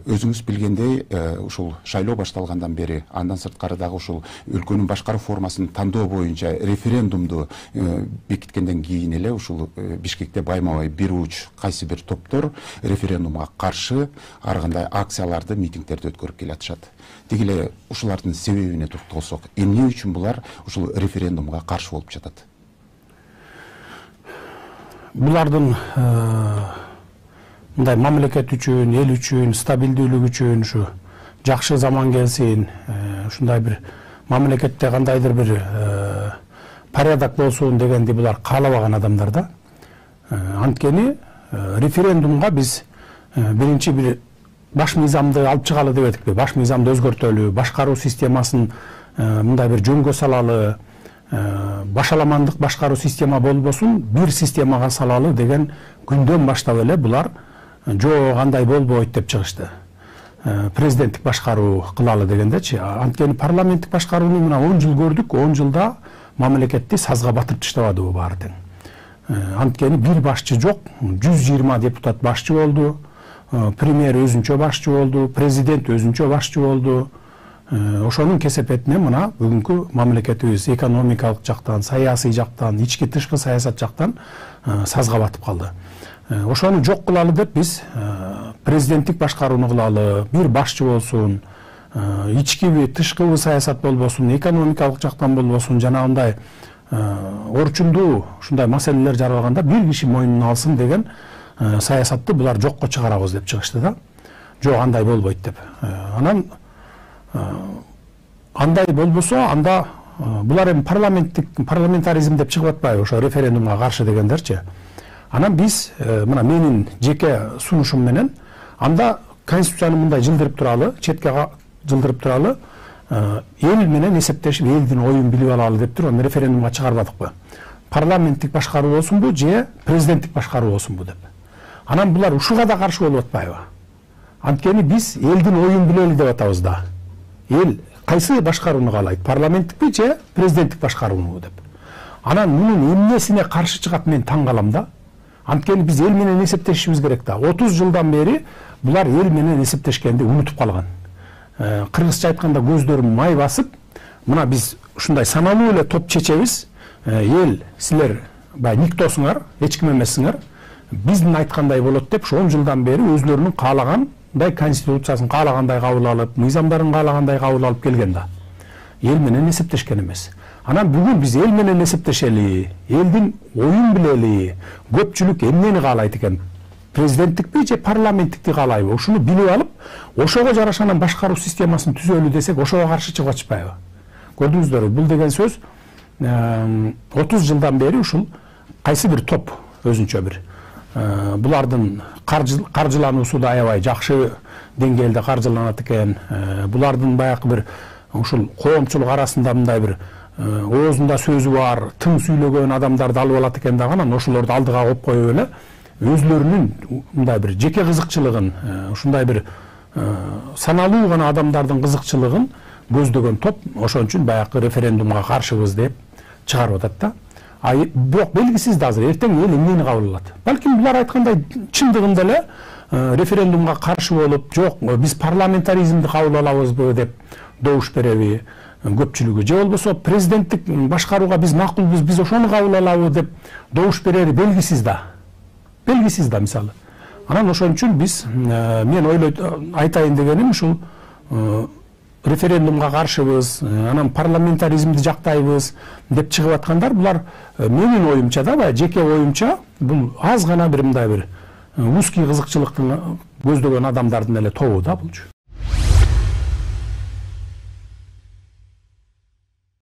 өзүңүз билгендей ушул шайлоо башталгандан бери андан сырткары дагы ушул өлкөнүн башкаруу формасын тандоо боюнча референдумду бекиткенден кийин эле ушул Бишкекте байма бай бир уч кайсы бир топтор референдумга каршы ар кандай акцияларды, митингдерди өткөрүп келатышат. Деги эле ушулардын себебине токтолсок, эмне үчүн булар ушул референдумга каршы болуп жатат? Булардын мындай мамлекет үчүн, эл үчүн, стабилдүүлүк үчүн ушу жакшы заман келсин, ушундай бир мамлекетте кандайдыр бир порядок болсун дегенди булар каалабаган адамдар да. Анткени референдумга биз биринчи бир баш мыйзамды алып чыгалы деп этикпи, баш мыйзамды өзгөртөлү, башкаруу системасын мындай бир жөнгө салалы, башаламандык башкаруу система болбосун, бир системага салалы деген күндөн баштап эле булар жок андай болбойт деп чыгышты. Президенттик башкаруу кылалы дегендечи. Анткени парламенттик башкарууну мына 10 жыл көрдүк, 10 жылда мамлекетти сазга батырып таштабады баары тең. Анткени бир башчы жок, 120 депутат башчы болду, премьер өзүнчө башчы болду, президент өзүнчө башчы болду. Ошонун кесепетине мына бүгүнкү мамлекетибиз экономикалык жактан, саясий жактан, ички тышкы саясат жактан сазга батып калды. Ошону жок кылалы деп биз президенттик башкарууну кылалы, бир башчы болсун, ичкиби, тышкыбы саясат болбосун, экономикалык жактан болбосун, жанагындай орчундуу ушундай маселелер жаралганда бир киши мойнуна алсын деген саясатты булар жокко чыгарабыз деп чыгышты да. Жок андай болбойт деп. Анан андай болбосо, анда булар эми парламентаризм деп чыгып атпайбы, ошо референдумга каршы дегендерчи. Анан биз мына менин жеке сунушум менен анда конституцияны мындай жылдырып туралы, четке жылдырып туралы, эл менен эсептешип, элдин оюн билип алалы деп туруп референдумга чыгарбадыкпы. Парламенттик башкаруу болсунбу же президенттик башкаруу болсунбу деп. Анан булар ушуга да каршы болуп атпайбы? Анткени биз элдин оюн билели деп атабыз да. Эл кайсы башкарууну каалайт? Парламенттикпи же президенттик башкарууну деп. Анан мунун эмнесине каршы чыгат мен таң калам да. Анткени биз эл менен эсептешишибиз керек да. 30 жылдан бери булар эл менен эсептешкенди унутуп калган. Кыргызча айтканда көздөрүн май басып, мына биз ушундай саналуу эле топ чечебиз. Эл силер бай никтосуңар, эч ким эмессиңер. Биздин айткандай болот деп 10 жылдан бери өзлөрүнүн каалагандай конституциясын каалагандай кабыл алып, мыйзамдарын каалагандай кабыл алып келген да. Эл менен эсептешкен эмес. Анан бүгүн биз эл менен эсептешели, элдин оюн билели, көпчүлүк эмнени каалайт экен? Президенттикпи же парламенттикти каалайбы? Ушуну билип алып, ошого жараша анан башкаруу системасын түзөлү десек, ошого каршы чыгып атышпайбы? Көрдүңүздөрбү, бул деген сөз 30 жылдан бери ушул кайсы бир топ өзүнчө бир булардын каржылануусу да аябай жакшы деңгээлде каржыланат экен. Булардын баягы бир ушул коомчулук арасында мындай бир оозунда сөзү бар, тың сүйлөгөн адамдарды алып алат экен дагы, анан ошолорду алдыга коюп коюп эле өзлөрүнүн мындай бир жеке кызыкчылыгын, ушундай бир саналуу гана адамдардын кызыкчылыгын көздөгөн топ ошон үчүн баягы референдумга каршыбыз деп чыгарып атат да. Бирок белгисиз да азыр эртең эл эмнени кабыл алат. Балким булар айткандай чындыгында эле референдумга каршы болуп, жок биз парламентаризмди кабыл алабызбы деп добуш береби көпчүлүгү, же болбосо президенттик башкарууга биз макулбуз, биз ошону кабыл алабы деп добуш берери белгисиз да. Белгисиз да мисалы. Анан ошон үчүн биз мен ойлойт айтайын дегеним ушул референдумга каршыбыз, анан парламентаризмди жактайбыз деп чыгып аткандар, булар менин оюмча да, жеке оюмча, бул аз гана бир мындай бир узкий кызыкчылыктын көздөгөн адамдардын эле тобу да булчу.